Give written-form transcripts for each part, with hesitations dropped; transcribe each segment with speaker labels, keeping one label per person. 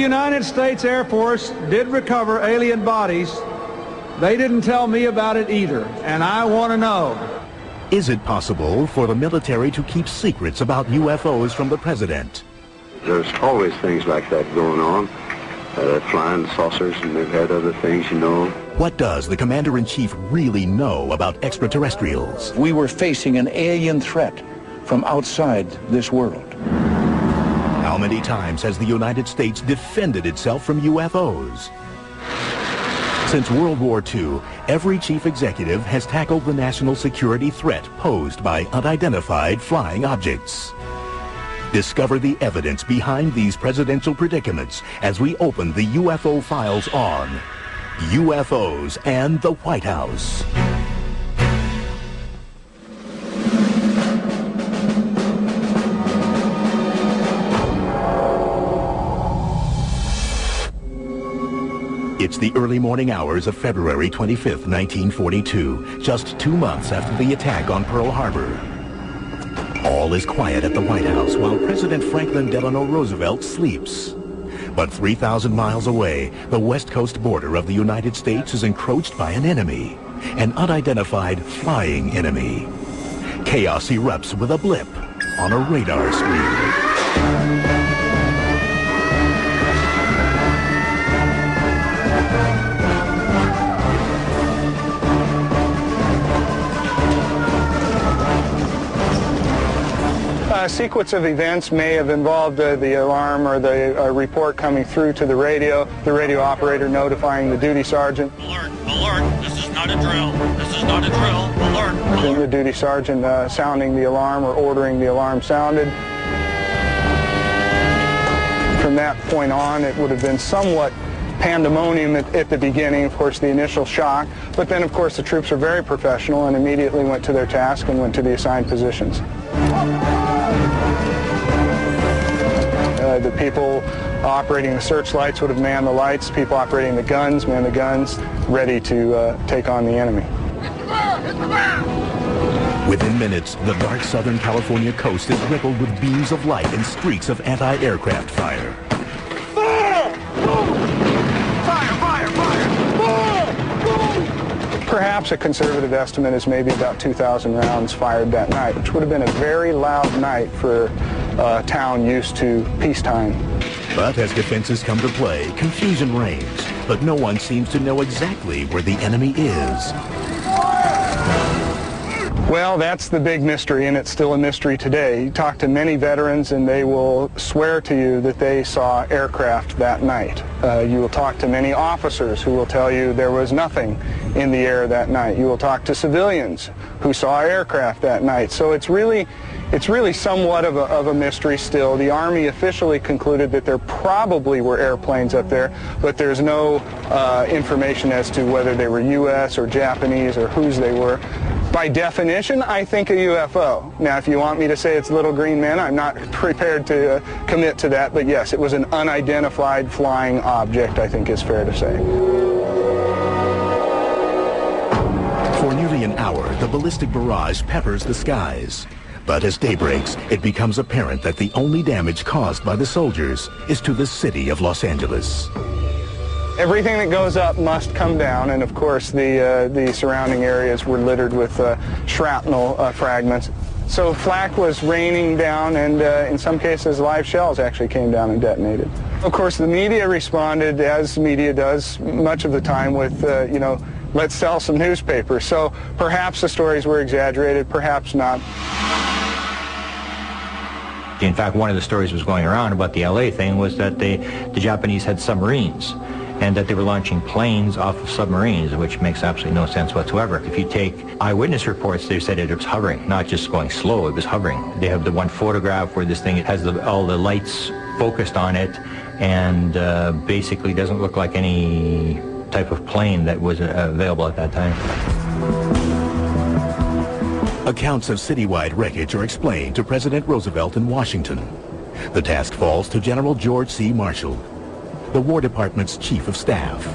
Speaker 1: United States Air Force did recover alien bodies, they didn't tell me about it either, and I want to know.
Speaker 2: Is it possible for the military to keep secrets about UFOs from the president?
Speaker 3: There's always things like that going on. Flying saucers, and they've had other things, you know.
Speaker 2: What does the commander-in-chief really know about extraterrestrials?
Speaker 4: We were facing an alien threat from outside this world.
Speaker 2: How many times has the United States defended itself from UFOs? Since World War II, every chief executive has tackled the national security threat posed by unidentified flying objects. Discover the evidence behind these presidential predicaments as we open the UFO files on UFOs and the White House. It's the early morning hours of February 25th, 1942, just 2 months after the attack on Pearl Harbor. All is quiet at the White House while President Franklin Delano Roosevelt sleeps. But 3,000 miles away, the west coast border of the United States is encroached by an enemy, an unidentified flying enemy. Chaos erupts with a blip on a radar screen.
Speaker 5: A sequence of events may have involved the alarm or the report coming through to the radio operator notifying the duty sergeant.
Speaker 6: Alert, alert, this is not a drill, this is not a drill, alert, alert.
Speaker 5: Then the duty sergeant sounding the alarm or ordering the alarm sounded. From that point on, it would have been somewhat pandemonium at the beginning, of course, the initial shock, but then, of course, the troops were very professional and immediately went to their task and went to the assigned positions. The people operating the searchlights would have manned the lights. People operating the guns, manned the guns, ready to take on the enemy.
Speaker 2: Within minutes, the dark Southern California coast is rippled with beams of light and streaks of anti-aircraft fire.
Speaker 5: Fire! Fire! Fire! Fire! Perhaps a conservative estimate is maybe about 2,000 rounds fired that night, which would have been a very loud night for a town used to peacetime.
Speaker 2: But as defenses come to play, confusion reigns, but no one seems to know exactly where the enemy is.
Speaker 5: Well, that's the big mystery, and it's still a mystery today. You talk to many veterans, and they will swear to you that they saw aircraft that night. You will talk to many officers who will tell you there was nothing in the air that night. You will talk to civilians who saw aircraft that night. So it's really somewhat of a mystery still. The Army officially concluded that there probably were airplanes up there, but there's no information as to whether they were U.S. or Japanese or whose they were. By definition, I think a UFO. Now, if you want me to say it's little green men, I'm not prepared to commit to that, but yes, it was an unidentified flying object, I think is fair to say.
Speaker 2: For nearly an hour, the ballistic barrage peppers the skies. But as day breaks, it becomes apparent that the only damage caused by the soldiers is to the city of Los Angeles.
Speaker 5: Everything that goes up must come down, and of course the surrounding areas were littered with shrapnel fragments. So flak was raining down, and in some cases live shells actually came down and detonated. Of course, the media responded, as media does much of the time, with, let's sell some newspapers. So perhaps the stories were exaggerated, perhaps not.
Speaker 7: In fact, one of the stories was going around about the LA thing was that the Japanese had submarines and that they were launching planes off of submarines, which makes absolutely no sense whatsoever. If you take eyewitness reports, they said it was hovering, not just going slow, it was hovering. They have the one photograph where this thing has all the lights focused on it and basically doesn't look like any type of plane that was available at that time.
Speaker 2: Accounts of citywide wreckage are explained to President Roosevelt in Washington. The task falls to General George C. Marshall, the War Department's Chief of Staff.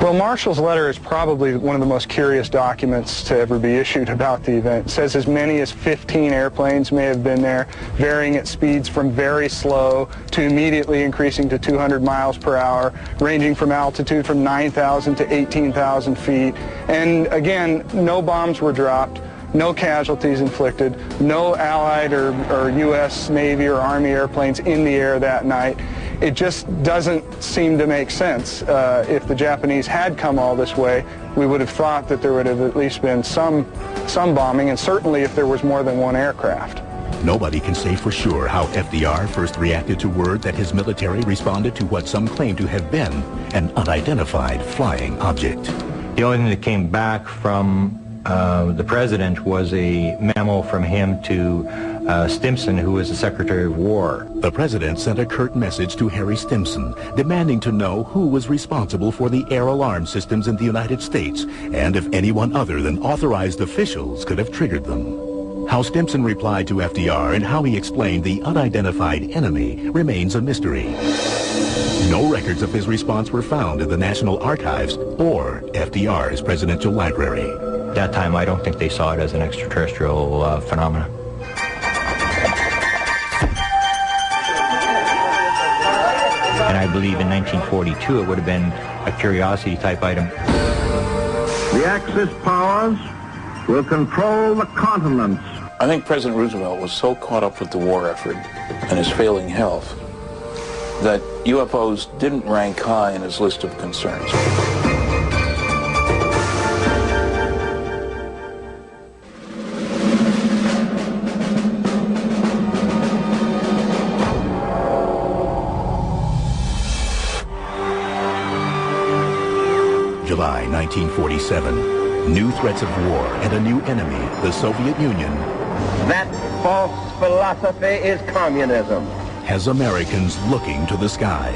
Speaker 5: Well, Marshall's letter is probably one of the most curious documents to ever be issued about the event. It says as many as 15 airplanes may have been there, varying at speeds from very slow to immediately increasing to 200 miles per hour, ranging from altitude from 9,000 to 18,000 feet. And again, no bombs were dropped, no casualties inflicted, no Allied or U.S. Navy or Army airplanes in the air that night. It just doesn't seem to make sense. If the Japanese had come all this way, we would have thought that there would have at least been some bombing, and certainly if there was more than one aircraft.
Speaker 2: Nobody can say for sure how FDR first reacted to word that his military responded to what some claim to have been an unidentified flying object.
Speaker 7: The only thing that came back from the president was a memo from him to Stimson, who was the Secretary of War.
Speaker 2: The president sent a curt message to Harry Stimson, demanding to know who was responsible for the air alarm systems in the United States, and if anyone other than authorized officials could have triggered them. How Stimson replied to FDR and how he explained the unidentified enemy remains a mystery. No records of his response were found in the National Archives or FDR's presidential library.
Speaker 7: At that time, I don't think they saw it as an extraterrestrial phenomenon. And I believe in 1942 it would have been a curiosity type item.
Speaker 8: The Axis powers will control the continents.
Speaker 4: I think President Roosevelt was so caught up with the war effort and his failing health that UFOs didn't rank high in his list of concerns.
Speaker 2: July 1947. New threats of war and a new enemy, the Soviet Union,
Speaker 8: That false philosophy is communism.
Speaker 2: has Americans looking to the sky.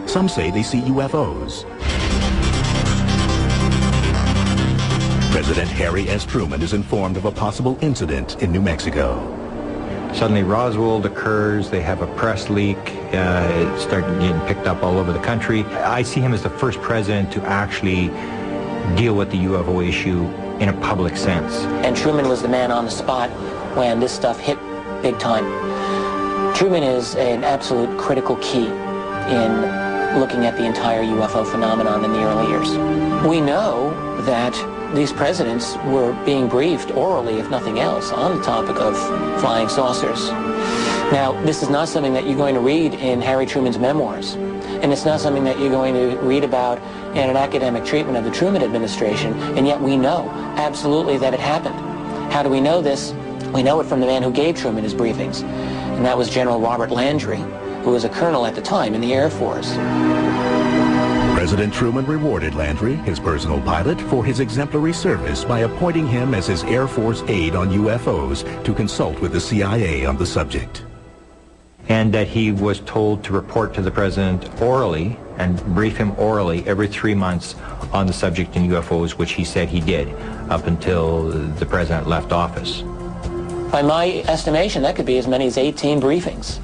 Speaker 2: Some say they see UFOs. President Harry S. Truman is informed of a possible incident in New Mexico.
Speaker 7: Suddenly Roswell occurs, they have a press leak, it started getting picked up all over the country. I see him as the first president to actually deal with the UFO issue in a public sense.
Speaker 9: And Truman was the man on the spot when this stuff hit big time. Truman is an absolute critical key in looking at the entire UFO phenomenon in the early years. We know that these presidents were being briefed orally, if nothing else, on the topic of flying saucers. Now, this is not something that you're going to read in Harry Truman's memoirs, and it's not something that you're going to read about in an academic treatment of the Truman administration, and yet we know absolutely that it happened. How do we know this? We know it from the man who gave Truman his briefings, and that was General Robert Landry, who was a colonel at the time in the Air Force.
Speaker 2: President Truman rewarded Landry, his personal pilot, for his exemplary service by appointing him as his Air Force aide on UFOs to consult with the CIA on the subject.
Speaker 7: And that he was told to report to the president orally and brief him orally every 3 months on the subject in UFOs, which he said he did up until the president left office.
Speaker 9: By my estimation, that could be as many as 18 briefings.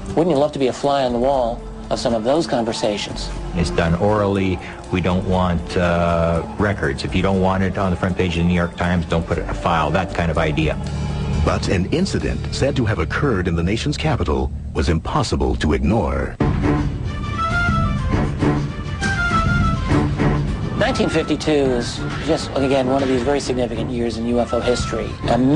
Speaker 9: Wouldn't you love to be a fly on the wall of some of those conversations?
Speaker 7: It's done orally. We don't want records. If you don't want it on the front page of the New York Times, don't put it in a file, that kind of idea.
Speaker 2: But an incident said to have occurred in the nation's capital was impossible to ignore.
Speaker 9: 1952 is just, again, one of these very significant years in UFO history.